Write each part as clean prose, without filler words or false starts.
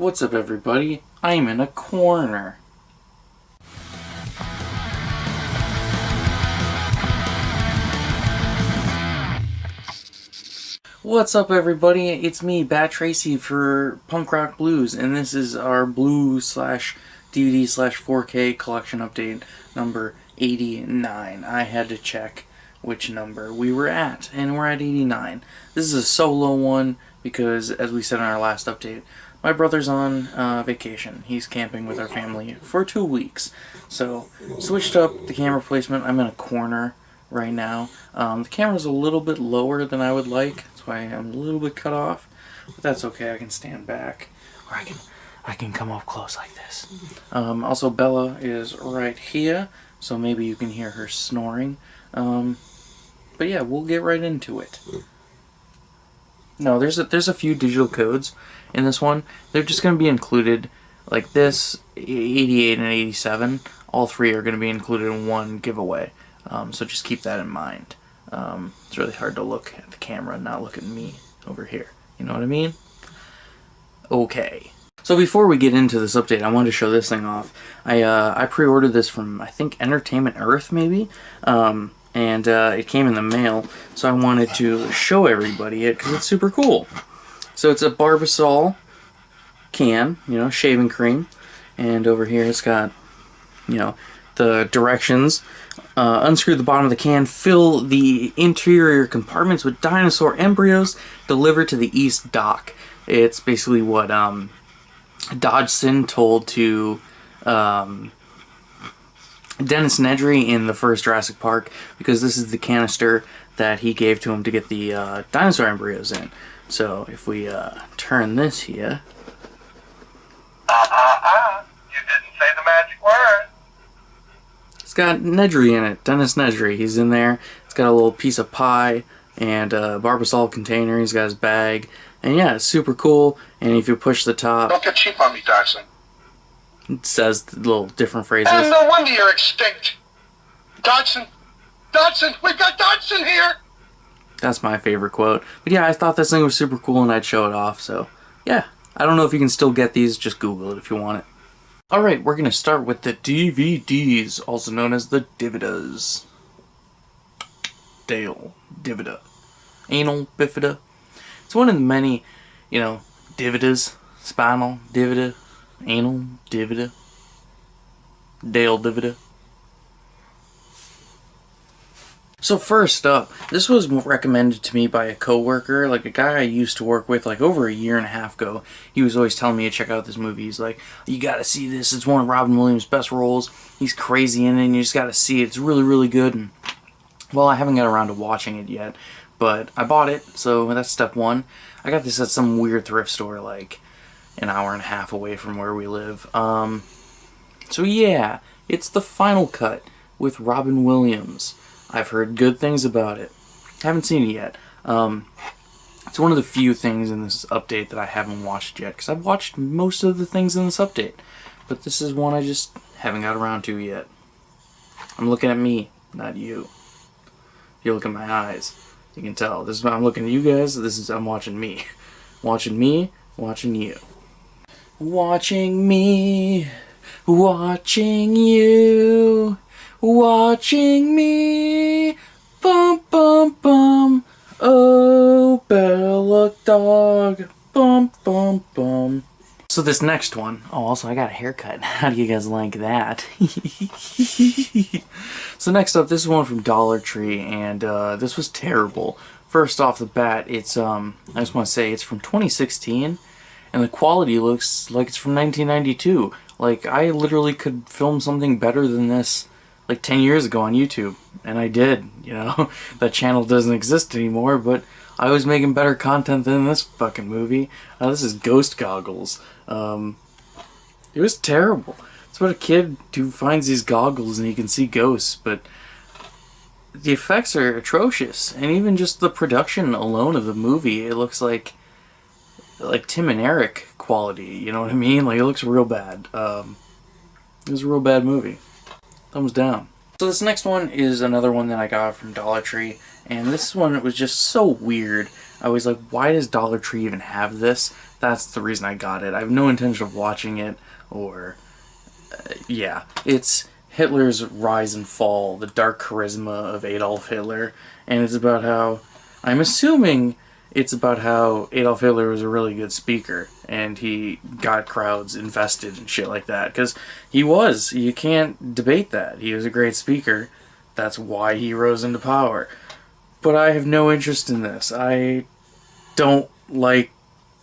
What's up, everybody? I'm in a corner. What's up, everybody? It's me, Bat Tracy, for Punk Rock Blues, and this is our Blue/DVD/4K collection update number 89. I had to check which number we were at, and we're at 89. This is a solo one because, as we said in our last update, my brother's on vacation. He's camping with our family for 2 weeks. So, switched up the camera placement. I'm in a corner right now. The camera's a little bit lower than I would like. That's why I'm a little bit cut off. But that's okay. I can stand back. Or I can come up close like this. Also, Bella is right here. So maybe you can hear her snoring. But yeah, we'll get right into it. No, there's a few digital codes in this one. They're just going to be included, like this, 88 and 87. All three are going to be included in one giveaway. So just keep that in mind. It's really hard to look at the camera and not look at me over here. You know what I mean? Okay. So before we get into this update, I wanted to show this thing off. I pre-ordered this from, I think, Entertainment Earth, maybe? And it came in the mail, so I wanted to show everybody it because it's super cool. So it's a Barbasol can, shaving cream, and over here it's got, the directions. Unscrew the bottom of the can, fill the interior compartments with dinosaur embryos, delivered to the East Dock. It's basically what Dodgson told to Dennis Nedry in the first Jurassic Park, because this is the canister that he gave to him to get the dinosaur embryos in. So if we turn this here, you didn't say the magic word. It's got Nedry in it, Dennis Nedry. He's in there. It's got a little piece of pie and a Barbasol container. He's got his bag, and yeah, it's super cool. And if you push the top, Don't get cheap on me, Dodgson. it says little different phrases. And no wonder you're extinct. Dodgson, we've got Dodgson here. That's my favorite quote. But yeah, I thought this thing was super cool and I'd show it off. So yeah, I don't know if you can still get these. Just Google it if you want it. Alright, we're going to start with the DVDs, also known as the Dividas. Dale Divida. Anal bifida. It's one of the many, Dividas. Spinal Divida. Anal Divida. Dale Divida. So first up, this was recommended to me by a coworker, like a guy I used to work with like over a year and a half ago. He was always telling me to check out this movie. He's like, you gotta see this. It's one of Robin Williams' best roles. He's crazy in it and you just gotta see it. It's really, really good. And well, I haven't got around to watching it yet, but I bought it, so that's step one. I got this at some weird thrift store like an hour and a half away from where we live. So yeah, it's the final cut with Robin Williams. I've heard good things about it. Haven't seen it yet. It's one of the few things in this update that I haven't watched yet, because I've watched most of the things in this update. But this is one I just haven't got around to yet. I'm looking at me, not you. If you look at my eyes, you can tell. This is I'm looking at you guys, I'm watching me. Watching me, watching you. Watching me, watching you. Watching me, bum bum bum, oh Bella dog, bum bum bum. So this next one, also I got a haircut. How do you guys like that? So next up, this is one from Dollar Tree, and this was terrible. First off the bat, it's I just want to say it's from 2016, and the quality looks like it's from 1992. Like I literally could film something better than this like 10 years ago on YouTube, and I did, that channel doesn't exist anymore, but I was making better content than this fucking movie. This is Ghost Goggles. It was terrible. It's about a kid who finds these goggles and he can see ghosts, but the effects are atrocious, and even just the production alone of the movie, it looks like Tim and Eric quality, you know what I mean? Like, it looks real bad. It was a real bad movie. Thumbs down. So this next one is another one that I got from Dollar Tree, and this one was just so weird. I was like, why does Dollar Tree even have this? That's the reason I got it. I have no intention of watching it, or yeah, it's Hitler's rise and fall, the dark charisma of Adolf Hitler, and it's about how, I'm assuming it's about how Adolf Hitler was a really good speaker, and he got crowds invested and shit like that, because he was. You can't debate that. He was a great speaker. That's why he rose into power. But I have no interest in this. I don't like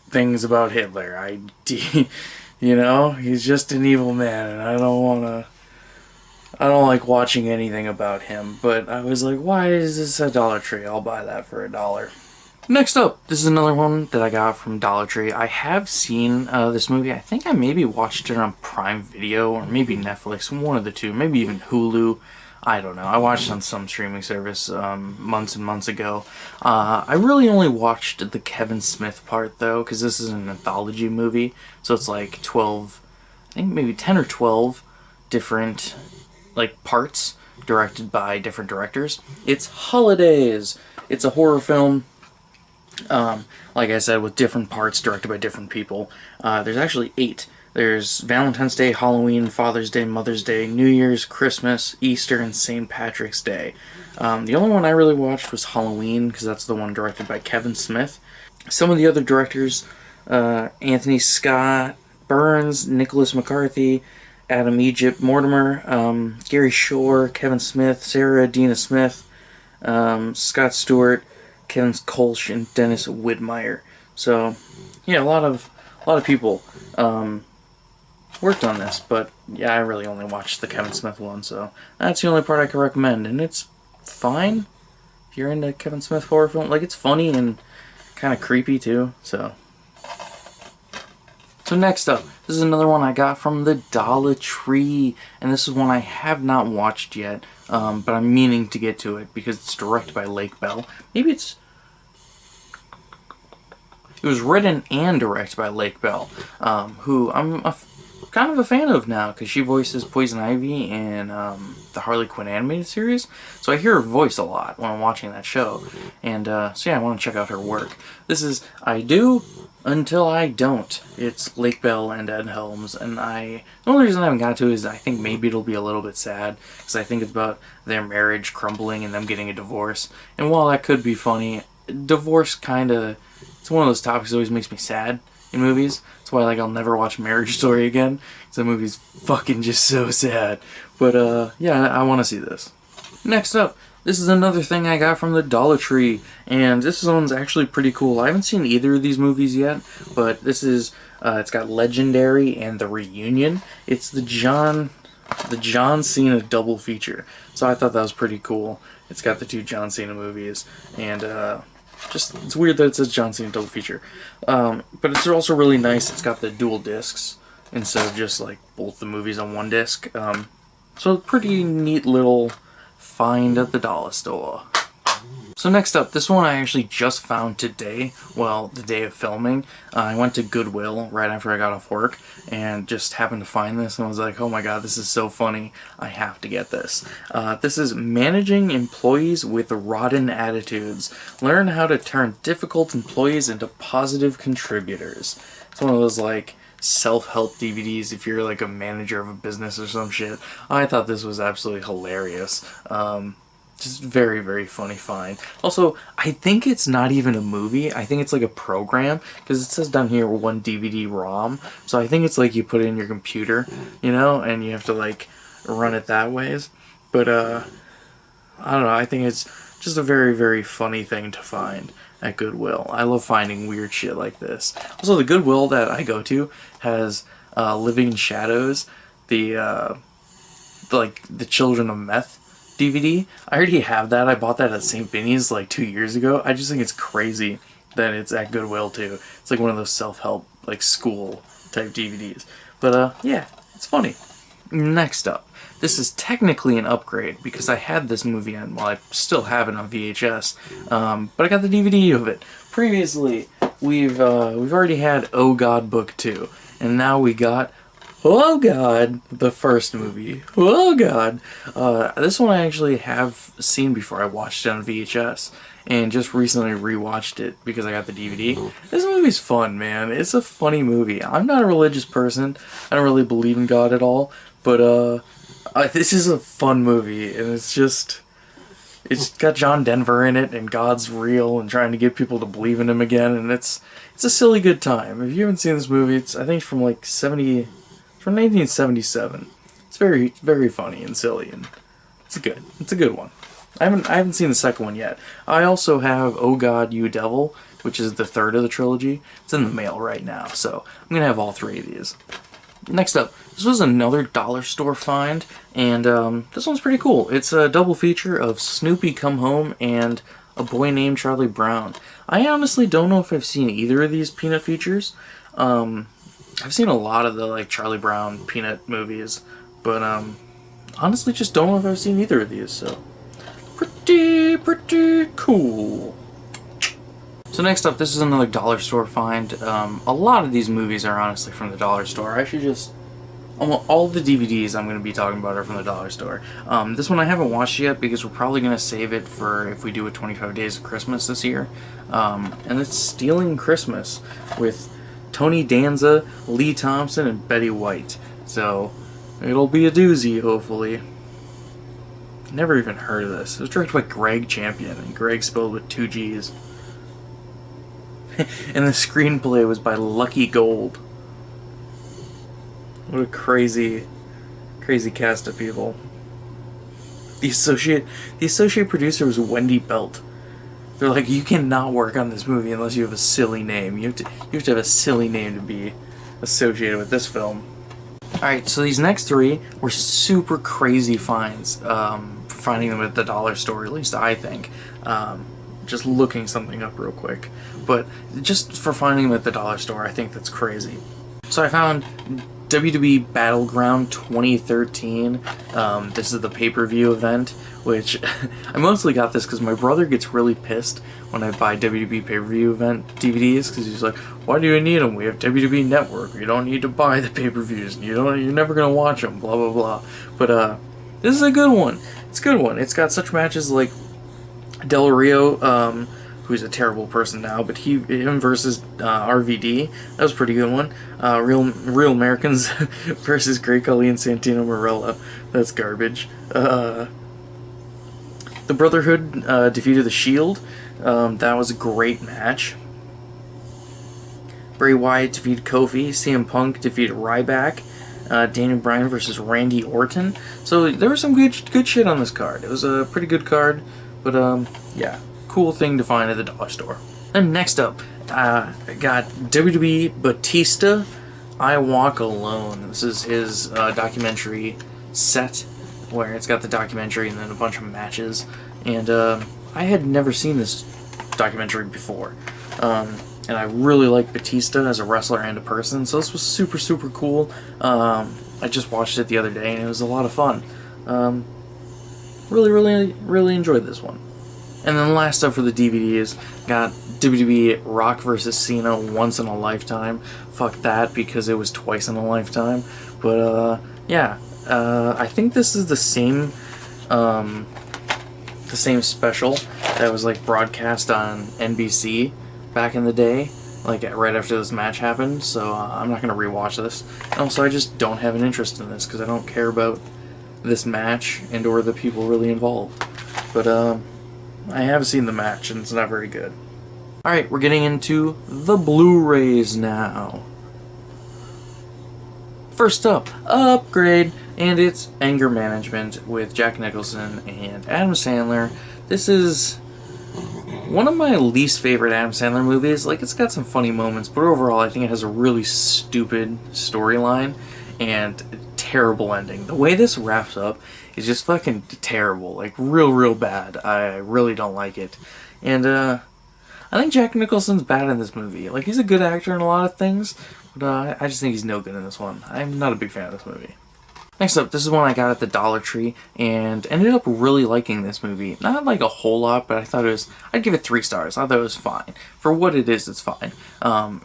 things about Hitler. You know, he's just an evil man, and I don't like watching anything about him. But I was like, why is this at Dollar Tree? I'll buy that for $1. Next up, this is another one that I got from Dollar Tree. I have seen this movie. I think I maybe watched it on Prime Video or maybe Netflix, one of the two, maybe even Hulu. I don't know. I watched it on some streaming service months and months ago. I really only watched the Kevin Smith part, though, because this is an anthology movie. So it's like 12, I think maybe 10 or 12 different like parts directed by different directors. It's Holidays. It's a horror film. Like I said, with different parts directed by different people. There's actually 8. There's Valentine's Day, Halloween, Father's Day, Mother's Day, New Year's, Christmas, Easter, and St. Patrick's Day. The only one I really watched was Halloween, because that's the one directed by Kevin Smith. Some of the other directors, Anthony Scott Burns, Nicholas McCarthy, Adam Egypt Mortimer, Gary Shore, Kevin Smith, Sarah Dina Smith, Scott Stewart, Kevin Kolsch, and Dennis Widmeyer. So, yeah, a lot of people worked on this, but yeah, I really only watched the Kevin Smith one, so that's the only part I can recommend, and it's fine if you're into Kevin Smith horror film. Like, it's funny and kind of creepy too. So next up, this is another one I got from the Dollar Tree, and this is one I have not watched yet, but I'm meaning to get to it because it's directed by Lake Bell. Maybe it was written and directed by Lake Bell, who I'm kind of a fan of now, because she voices Poison Ivy in the Harley Quinn animated series, so I hear her voice a lot when I'm watching that show, and so yeah, I want to check out her work. This is I Do Until I Don't. It's Lake Bell and Ed Helms, and the only reason I haven't got to it is I think maybe it'll be a little bit sad, because I think it's about their marriage crumbling and them getting a divorce, and while that could be funny, divorce it's one of those topics that always makes me sad in movies. That's why I'll never watch Marriage Story again, because the movie's fucking just so sad. But yeah, I want to see this. Next up, this is another thing I got from the Dollar Tree, and this one's actually pretty cool. I haven't seen either of these movies yet, but this is it's got Legendary and The Reunion. It's the John Cena double feature, so I thought that was pretty cool. It's got the 2 John Cena movies, and it's weird that it says John Cena double feature. But it's also really nice. It's got the dual discs instead of just both the movies on one disc. So pretty neat little find at the dollar store. So next up, this one I actually just found today, well, the day of filming. I went to Goodwill right after I got off work and just happened to find this, and I was like, oh my god, this is so funny, I have to get this. This is Managing Employees with Rotten Attitudes. Learn how to turn difficult employees into positive contributors. It's one of those self-help DVDs if you're a manager of a business or some shit. I thought this was absolutely hilarious. Just very, very funny find. Also, I think it's not even a movie. I think it's a program, because it says down here 1 DVD ROM. So I think it's you put it in your computer, and you have to run it that ways. But I don't know. I think it's just a very, very funny thing to find at Goodwill. I love finding weird shit like this. Also, the Goodwill that I go to has Living Shadows, the Children of Meth DVD. I already have that. I bought that at St. Vinny's 2 years ago. I just think it's crazy that it's at Goodwill too. It's one of those self-help school type DVDs. But yeah, it's funny. Next up, this is technically an upgrade because I had this movie on, well, I still have it on VHS, but I got the DVD of it. Previously, we've already had Oh God Book 2, and now we got Oh God, the first movie. Oh God. This one I actually have seen before. I watched it on VHS and just recently rewatched it because I got the DVD. This movie's fun, man. It's a funny movie. I'm not a religious person. I don't really believe in God at all, but this is a fun movie, and it's got John Denver in it, and God's real, and trying to get people to believe in him again, and it's a silly good time. If you haven't seen this movie, I think it's from like from 1977. It's very, very funny and silly, and it's a good one. I haven't seen the second one yet. I also have Oh God, You Devil, which is the third of the trilogy. It's in the mail right now, so I'm gonna have all three of these. Next up, this was another dollar store find, and this one's pretty cool. It's a double feature of Snoopy Come Home and A Boy Named Charlie Brown. I honestly don't know if I've seen either of these Peanut features. I've seen a lot of the like Charlie Brown Peanut movies, but honestly just don't know if I've seen either of these, so pretty cool. So next up, this is another dollar store find. A lot of these movies are honestly from the dollar store. I should just... all the DVDs I'm going to be talking about are from the dollar store. This one I haven't watched yet because we're probably going to save it for if we do a 25 Days of Christmas this year. And it's Stealing Christmas with Tony Danza, Lee Thompson, and Betty White. So it'll be a doozy, hopefully. Never even heard of this. It was directed by Greg Champion, and Greg spelled with 2 G's. And the screenplay was by Lucky Gold. What a crazy cast of people. The associate producer was Wendy Belt. They're like, you cannot work on this movie unless you have a silly name. You have to have a silly name to be associated with this film. Alright, so these next three were super crazy finds. For finding them at the dollar store, at least I think. Just looking something up real quick. But just for finding them at the dollar store, I think that's crazy. So I found WWE Battleground 2013. This is the pay-per-view event, which I mostly got this because my brother gets really pissed when I buy WWE pay-per-view event DVDs, because he's like, why do you need them? We have WWE Network. You don't need to buy the pay-per-views. You're never gonna watch them. Blah blah blah. But this is a good one. It's a good one. It's got such matches like Del Rio, who's a terrible person now, but him versus RVD, that was a pretty good one. Real Americans versus Great Khali and Santino Marella, that's garbage. The Brotherhood defeated the Shield, that was a great match. Bray Wyatt defeated Kofi, CM Punk defeated Ryback, Daniel Bryan versus Randy Orton. So there was some good shit on this card. It was a pretty good card, but yeah. Cool thing to find at the dollar store. And next up, I got WWE Batista, I Walk Alone. This is his documentary set, where it's got the documentary and then a bunch of matches. And I had never seen this documentary before. And I really like Batista as a wrestler and a person, so this was super cool. I just watched it the other day and it was a lot of fun. Really enjoyed this one. And then last up for the DVDs, got WWE Rock vs. Cena Once in a Lifetime. Fuck that, because it was twice in a lifetime. But yeah, I think this is the same special that was like broadcast on NBC back in the day, like right after this match happened. So I'm not gonna rewatch this. And also, I just don't have an interest in this because I don't care about this match and or the people really involved. But I have seen the match, and it's not very good. Alright, we're getting into the Blu-rays now. First up, Upgrade, and it's Anger Management with Jack Nicholson and Adam Sandler. This is one of my least favorite Adam Sandler movies. Like, it's got some funny moments, but overall I think it has a really stupid storyline and terrible ending. The way this wraps up is just fucking terrible, like real bad. I really don't like it. And I think Jack Nicholson's bad in this movie. Like, he's a good actor in a lot of things, but I just think he's no good in this one. I'm not a big fan of this movie. Next up, this is one I got at the Dollar Tree and ended up really liking this movie. Not like a whole lot, but I thought it was, I'd give it 3 stars. I thought it was fine. For what it is, it's fine.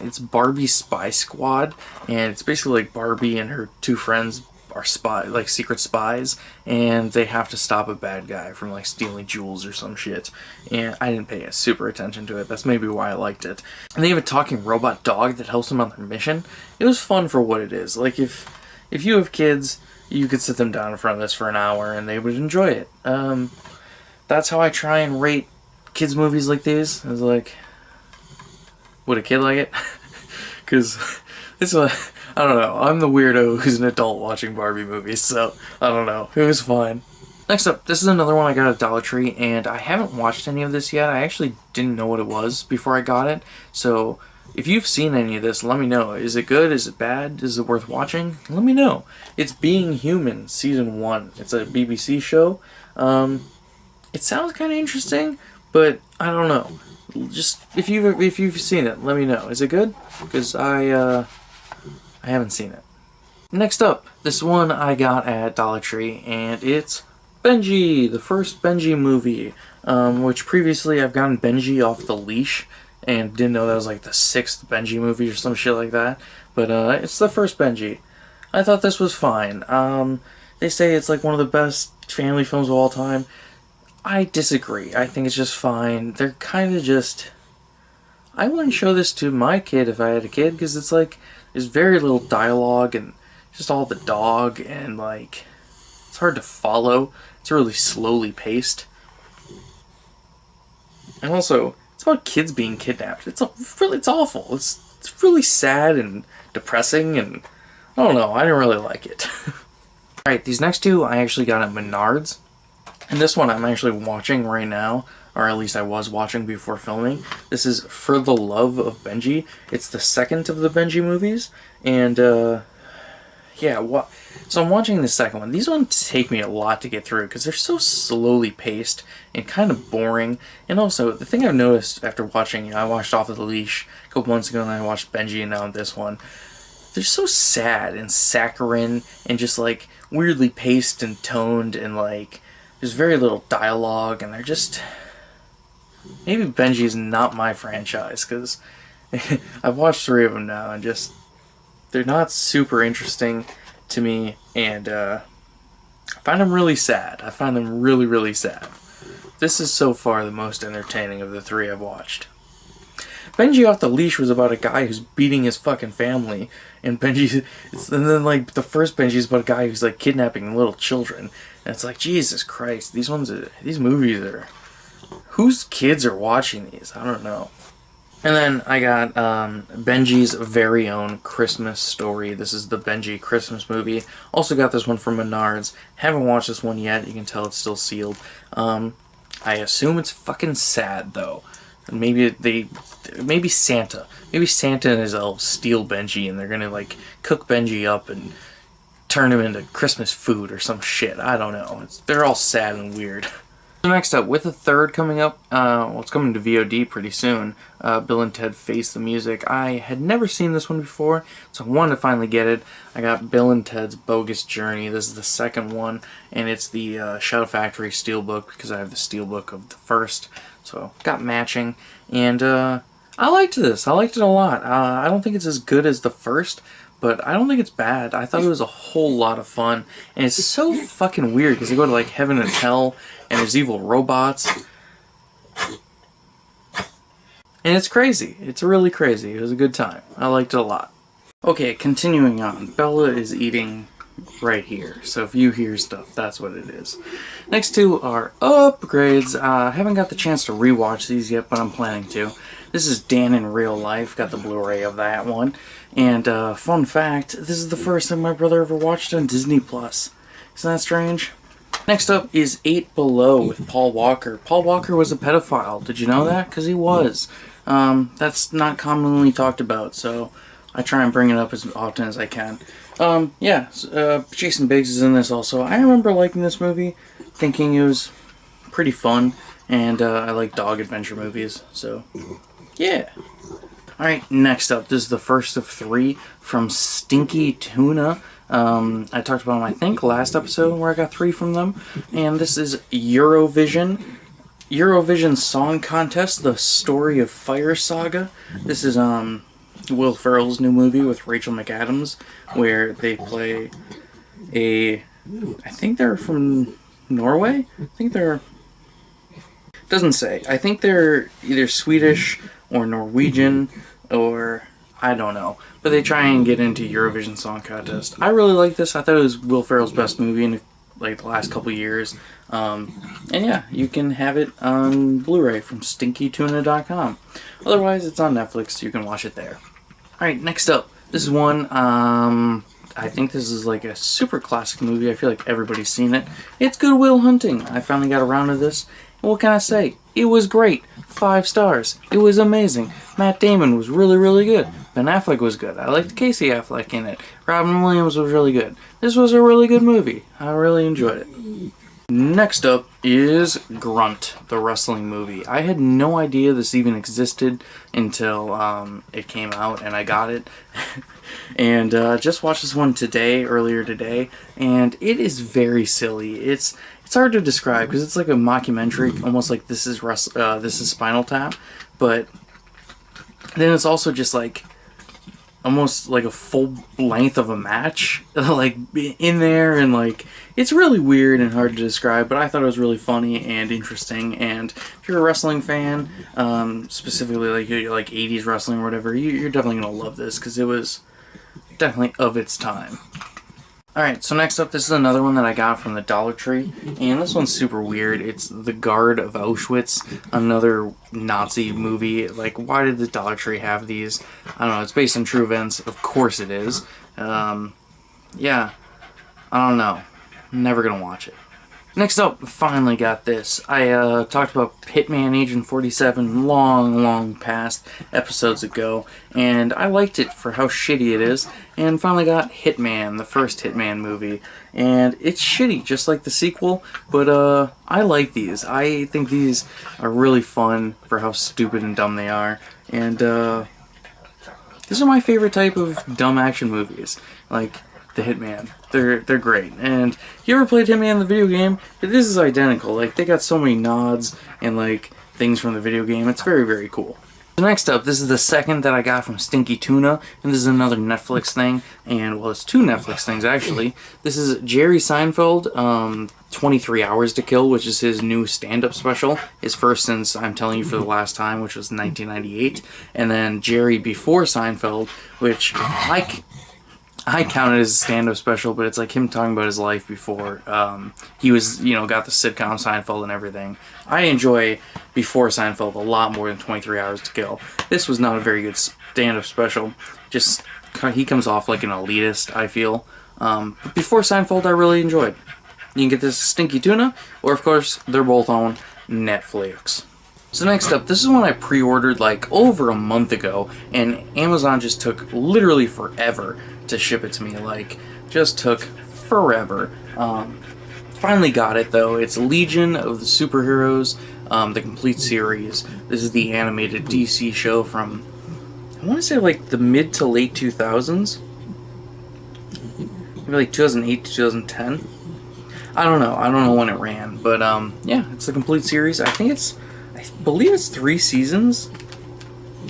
It's Barbie Spy Squad, and it's basically like Barbie and her 2 friends are like secret spies, and they have to stop a bad guy from like stealing jewels or some shit. And I didn't pay super attention to it. That's maybe why I liked it. And they have a talking robot dog that helps them on their mission. It was fun for what it is. Like if you have kids, you could sit them down in front of this for an hour and they would enjoy it. That's how I try and rate kids movies like these. I was like, would a kid like it? Because it's a, I don't know, I'm the weirdo who's an adult watching Barbie movies, so I don't know, it was fine. Next up, this is another one I got at Dollar Tree, and I haven't watched any of this yet. I actually didn't know what it was before I got it, so if you've seen any of this, let me know. Is it good? Is it bad? Is it worth watching? Let me know. It's Being Human, Season 1. It's a BBC show. It sounds kind of interesting, but I don't know. Just, if you've seen it, let me know. Is it good? Because I haven't seen it. Next up, this one I got at Dollar Tree, and it's Benji, the first Benji movie, which previously I've gotten Benji off the leash, and didn't know that was like the 6th Benji movie or some shit like that. But it's the first Benji. I thought this was fine. They say it's like one of the best family films of all time. I disagree. I think it's just fine. They're kind of just... I wouldn't show this to my kid if I had a kid, because it's like, there's very little dialogue, and just all the dog, and like, it's hard to follow. It's really slowly paced. And also, it's about kids being kidnapped. It's awful. It's really sad and depressing, and I don't know, I didn't really like it. Alright, these next 2 I actually got at Menards. And this one I'm actually watching right now, or at least I was watching before filming. This is For the Love of Benji. It's the 2nd of the Benji movies, and yeah, so I'm watching the 2nd one. These ones take me a lot to get through because they're so slowly paced and kind of boring. And also, the thing I've noticed after watching, I watched Off of the Leash a couple months ago, and I watched Benji, and now this one. They're so sad and saccharine and just like weirdly paced and toned, and like there's very little dialogue, and they're just... Maybe Benji's not my franchise, because I've watched 3 of them now, and just... They're not super interesting to me, and I find them really sad. I find them really, really sad. This is so far the most entertaining of the 3 I've watched. Benji Off the Leash was about a guy who's beating his fucking family, and then like the first Benji is about a guy who's like kidnapping little children, and it's like, Jesus Christ, these movies are, whose kids are watching these? I don't know. And then I got Benji's Very Own Christmas Story. This is the Benji Christmas movie. Also got this one from Menards. Haven't watched this one yet. You can tell it's still sealed. I assume it's fucking sad though. Maybe Santa and his elves steal Benji, and they're gonna like cook Benji up and turn him into Christmas food or some shit. I don't know. They're all sad and weird. So next up, with the 3rd coming up, well, it's coming to VOD pretty soon, Bill and Ted Face the Music. I had never seen this one before, so I wanted to finally get it. I got Bill and Ted's Bogus Journey. This is the 2nd one, and it's the Shout Factory Steelbook, because I have the Steelbook of the 1st, so got matching. And I liked this. I liked it a lot. I don't think it's as good as the 1st, but I don't think it's bad. I thought it was a whole lot of fun, and it's so fucking weird, because they go to like heaven and hell, and there's evil robots. And it's crazy. It's really crazy. It was a good time. I liked it a lot. Okay, continuing on. Bella is eating right here. So if you hear stuff, that's what it is. Next 2 are upgrades. I haven't got the chance to rewatch these yet, but I'm planning to. This is Dan in Real Life. Got the Blu-ray of that one. And fun fact, this is the first thing my brother ever watched on Disney+. Isn't that strange? Next up is 8 Below with Paul Walker. Paul Walker was a pedophile. Did you know that? Because he was. That's not commonly talked about, so I try and bring it up as often as I can. Jason Biggs is in this also. I remember liking this movie, thinking it was pretty fun, and I like dog adventure movies, so yeah. Alright, next up, this is the first of 3 from Stinky Tuna. I talked about them, I think, last episode where I got 3 from them. And this is Eurovision Song Contest, The Story of Fire Saga. This is Will Ferrell's new movie with Rachel McAdams, where they play I think they're from Norway? Doesn't say. I think they're either Swedish or Norwegian, or I don't know. But they try and get into Eurovision Song Contest. I really like this. I thought it was Will Ferrell's best movie in like the last couple years. And yeah, you can have it on Blu-ray from stinkytuna.com. Otherwise, it's on Netflix, so you can watch it there. Alright, next up. This is one, I think this is like a super classic movie. I feel like everybody's seen it. It's Good Will Hunting. I finally got around to this. And what can I say? It was great. 5 stars. It was amazing. Matt Damon was really, really good. Ben Affleck was good. I liked Casey Affleck in it. Robin Williams was really good. This was a really good movie. I really enjoyed it. Next up is Grunt, the wrestling movie. I had no idea this even existed until it came out and I got it. And just watched this one earlier today, and it is very silly. It's hard to describe because it's like a mockumentary, almost like This is Spinal Tap, but then it's also just like almost like a full length of a match like in there, and like it's really weird and hard to describe, but I thought it was really funny and interesting. And if you're a wrestling fan, specifically like 80s wrestling or whatever, you're definitely gonna love this because it was definitely of its time. Alright, so next up, this is another one that I got from the Dollar Tree, and this one's super weird. It's The Guard of Auschwitz, another Nazi movie. Like, why did the Dollar Tree have these? I don't know, it's based on true events. Of course it is. Yeah, I don't know. Never gonna watch it. Next up, finally got this. I talked about Hitman Agent 47 long past episodes ago, and I liked it for how shitty it is, and finally got Hitman, the first Hitman movie. And it's shitty, just like the sequel, but I like these. I think these are really fun for how stupid and dumb they are, and these are my favorite type of dumb action movies. Like the Hitman. They're great. And if you ever played Hitman the video game, this is identical. Like, they got so many nods and like things from the video game. It's very, very cool. So next up, this is the second that I got from Stinky Tuna, and this is another Netflix thing, and well, it's 2 Netflix things actually. This is Jerry Seinfeld, 23 Hours to Kill, which is his new stand-up special, his first since I'm Telling You for the Last Time, which was 1998, and then Jerry Before Seinfeld, which I count it as a stand-up special, but it's like him talking about his life before he was, got the sitcom Seinfeld and everything. I enjoy Before Seinfeld a lot more than 23 Hours to Kill. This was not a very good stand-up special. Just, he comes off like an elitist, I feel. But Before Seinfeld, I really enjoyed. You can get this Stinky Tuna, or of course, they're both on Netflix. So next up, this is one I pre-ordered like over a month ago, and Amazon just took literally forever to ship it to me. Like, just took forever. Finally got it though. It's Legion of the Superheroes, the complete series. This is the animated DC show from, I want to say like the mid to late 2000s. Maybe like 2008 to 2010. I don't know when it ran, but yeah, it's the complete series. I believe it's 3 seasons.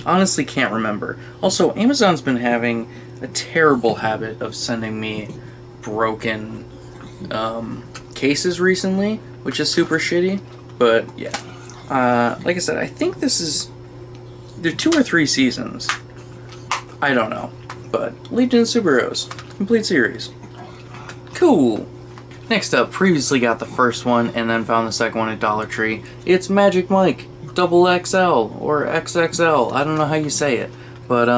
Honestly, can't remember. Also, Amazon's been having a terrible habit of sending me broken cases recently, which is super shitty. But yeah, like I said, I think there are 2 or 3 seasons. I don't know, but Legion of Superheroes, complete series. Cool. Next up, previously got the first one and then found the second one at Dollar Tree. It's Magic Mike XXL or XXL. I don't know how you say it, but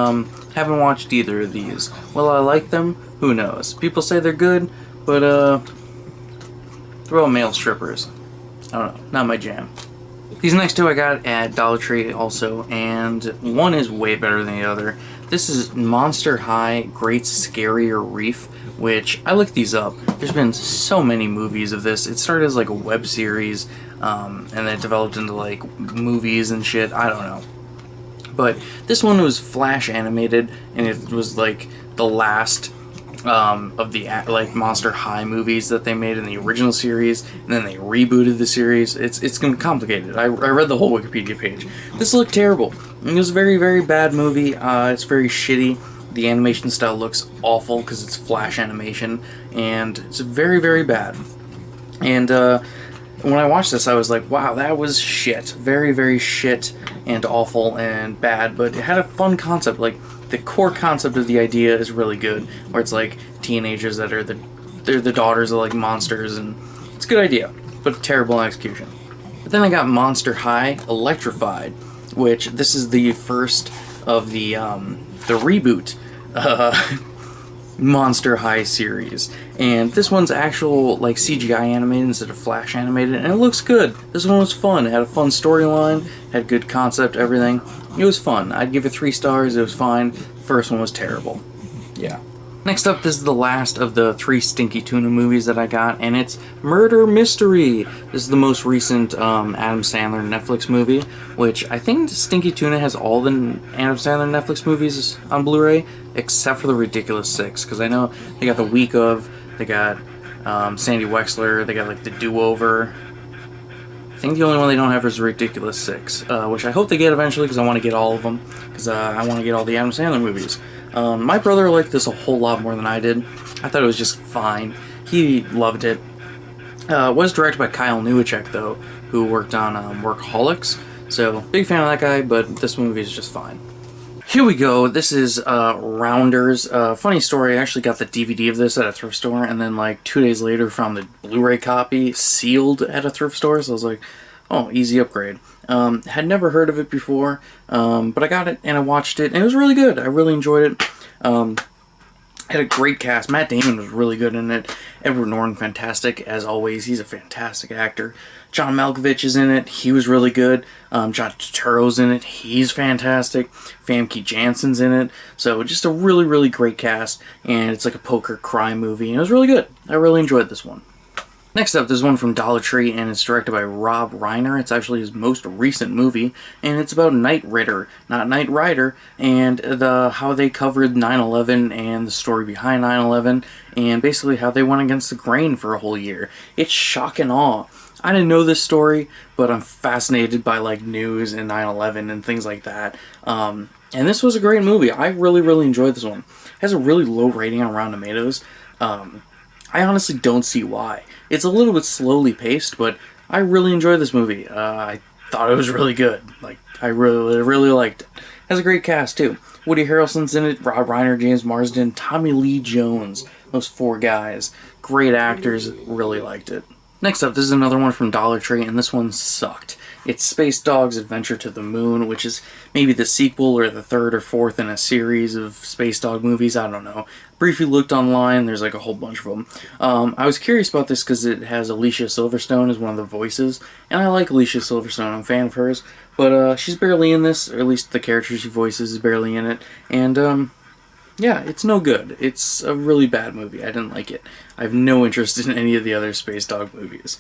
haven't watched either of these. Will I like them? Who knows? People say they're good, but they're all male strippers. I don't know, not my jam. These next 2 I got at Dollar Tree also, and one is way better than the other. This is Monster High Great Scarrier Reef, which I looked these up. There's been so many movies of this. It started as like a web series, and then it developed into like movies and shit. I don't know. But this one was flash animated, and it was like the last of the like Monster High movies that they made in the original series, and then they rebooted the series. It's complicated. I read the whole Wikipedia page. This looked terrible. It was a very, very bad movie. It's very shitty. The animation style looks awful because it's flash animation, and it's very, very bad. And when I watched this, I was like, wow, that was shit. Very, very shit and awful and bad, but it had a fun concept. Like, the core concept of the idea is really good, where it's like teenagers that are they're the daughters of like monsters, and it's a good idea, but terrible execution. But then I got Monster High Electrified, which this is the first of the reboot Monster High series, and this one's actual like CGI animated instead of flash animated, and it looks good. This one was fun. It had a fun storyline, had good concept, everything. It was fun. I'd give it 3 stars. It was fine. First one was terrible. Yeah. Next up, this is the last of the 3 Stinky Tuna movies that I got, and it's Murder Mystery. This is the most recent Adam Sandler Netflix movie, which I think Stinky Tuna has all the Adam Sandler Netflix movies on Blu-ray, except for the Ridiculous 6, because I know they got The Week Of, they got Sandy Wexler, they got like The Do-Over. I think the only one they don't have is Ridiculous 6, which I hope they get eventually, because I want to get all of them, because I want to get all the Adam Sandler movies. My brother liked this a whole lot more than I did. I thought it was just fine. He loved it. It was directed by Kyle Newacheck, though, who worked on Workaholics, so big fan of that guy, but this movie is just fine. Here we go. This is Rounders. Funny story, I actually got the DVD of this at a thrift store, and then like 2 days later found the Blu-ray copy sealed at a thrift store, so I was like, oh, easy upgrade. Had never heard of it before, but I got it and I watched it, and it was really good. I really enjoyed it. Had a great cast. Matt Damon was really good in it. Edward Norton, fantastic as always. He's a fantastic actor. John Malkovich is in it. He was really good. John Turturro's in it. He's fantastic. Famke Janssen's in it. So just a really, really great cast, and it's like a poker crime movie, and it was really good. I really enjoyed this one. Next up, there's one from Dollar Tree, and it's directed by Rob Reiner. It's actually his most recent movie, and it's about Knight Rider, not Knight Rider, and how they covered 9/11 and the story behind 9/11, and basically how they went against the grain for a whole year. It's shock and awe. I didn't know this story, but I'm fascinated by like news and 9/11 and things like that. And this was a great movie. I really, really enjoyed this one. It has a really low rating on Rotten Tomatoes. I honestly don't see why. It's a little bit slowly paced, but I really enjoyed this movie. I thought it was really good. Like, I really, really liked it. Has a great cast, too. Woody Harrelson's in it, Rob Reiner, James Marsden, Tommy Lee Jones. Those 4 guys. Great actors. Really liked it. Next up, this is another one from Dollar Tree, and this one sucked. It's Space Dog's Adventure to the Moon, which is maybe the sequel or the 3rd or 4th in a series of Space Dog movies. I don't know. Briefly looked online, there's like a whole bunch of them. I was curious about this because it has Alicia Silverstone as one of the voices, and I like Alicia Silverstone. I'm a fan of hers, but she's barely in this, or at least the character she voices is barely in it, and yeah, it's no good. It's a really bad movie. I didn't like it. I have no interest in any of the other Space Dog movies.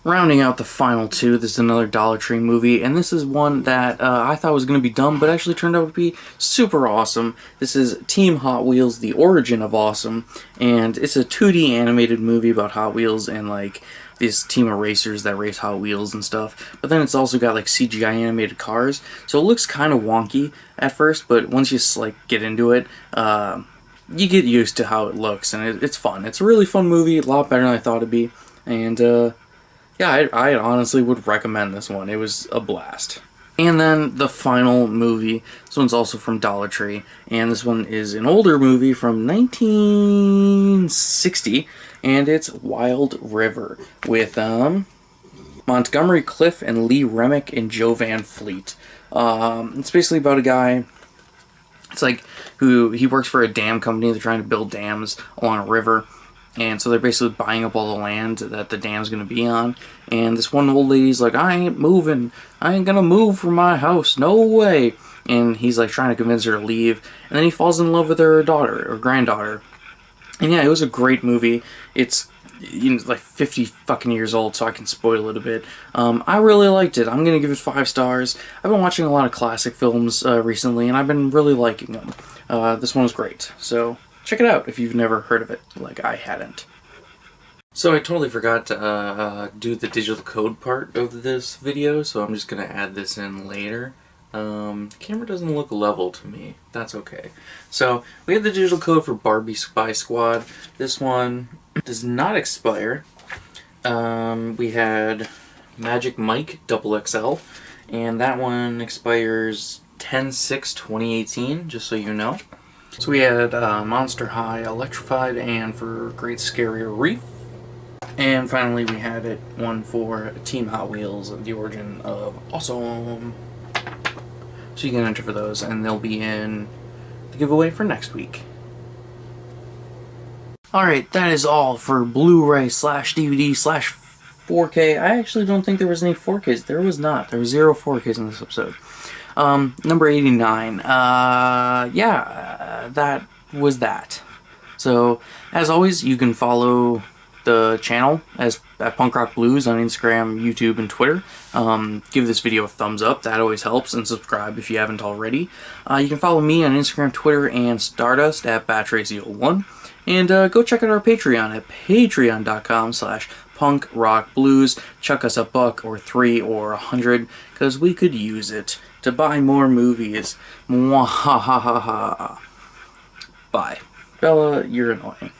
Rounding out the final 2, this is another Dollar Tree movie, and this is one that I thought was going to be dumb, but actually turned out to be super awesome. This is Team Hot Wheels, The Origin of Awesome, and it's a 2D animated movie about Hot Wheels and like this team of racers that race Hot Wheels and stuff, but then it's also got like CGI animated cars, so it looks kind of wonky at first, but once you like get into it, you get used to how it looks, and it's fun. It's a really fun movie, a lot better than I thought it'd be, and yeah, I honestly would recommend this one. It was a blast. And then the final movie, this one's also from Dollar Tree, and this one is an older movie from 1960, and it's Wild River with Montgomery Clift and Lee Remick and Joe Van Fleet. It's basically about a guy, it's like, he works for a dam company. They're trying to build dams along a river. And so they're basically buying up all the land that the dam's going to be on. And this one old lady's like, I ain't moving. I ain't going to move from my house. No way. And he's like trying to convince her to leave. And then he falls in love with her daughter, or granddaughter. And yeah, it was a great movie. It's like 50 fucking years old, so I can spoil it a bit. I really liked it. I'm going to give it 5 stars. I've been watching a lot of classic films recently, and I've been really liking them. This one was great. So check it out if you've never heard of it, like I hadn't. So I totally forgot to do the digital code part of this video, so I'm just going to add this in later. The camera doesn't look level to me. That's okay. So we have the digital code for Barbie Spy Squad. This one does not expire. We had Magic Mike XXL, and that one expires 10/6/2018, just so you know. So we had Monster High Electrified, and for Great Scarrier Reef. And finally we had one for Team Hot Wheels, The Origin of Awesome. So you can enter for those, and they'll be in the giveaway for next week. Alright, that is all for Blu-ray / DVD / 4K. I actually don't think there was any 4Ks. There was not. There was 0 4Ks in this episode. Number 89. That was that. So, as always, you can follow the channel at Punk Rock Blues on Instagram, YouTube, and Twitter. Give this video a thumbs up, that always helps, and subscribe if you haven't already. You can follow me on Instagram, Twitter, and Stardust at BatTracy01. And go check out our Patreon at patreon.com/punkrockblues. Chuck us $1 or $3 or $100, because we could use it to buy more movies. Mwahahaha. Bye. Bella, you're annoying.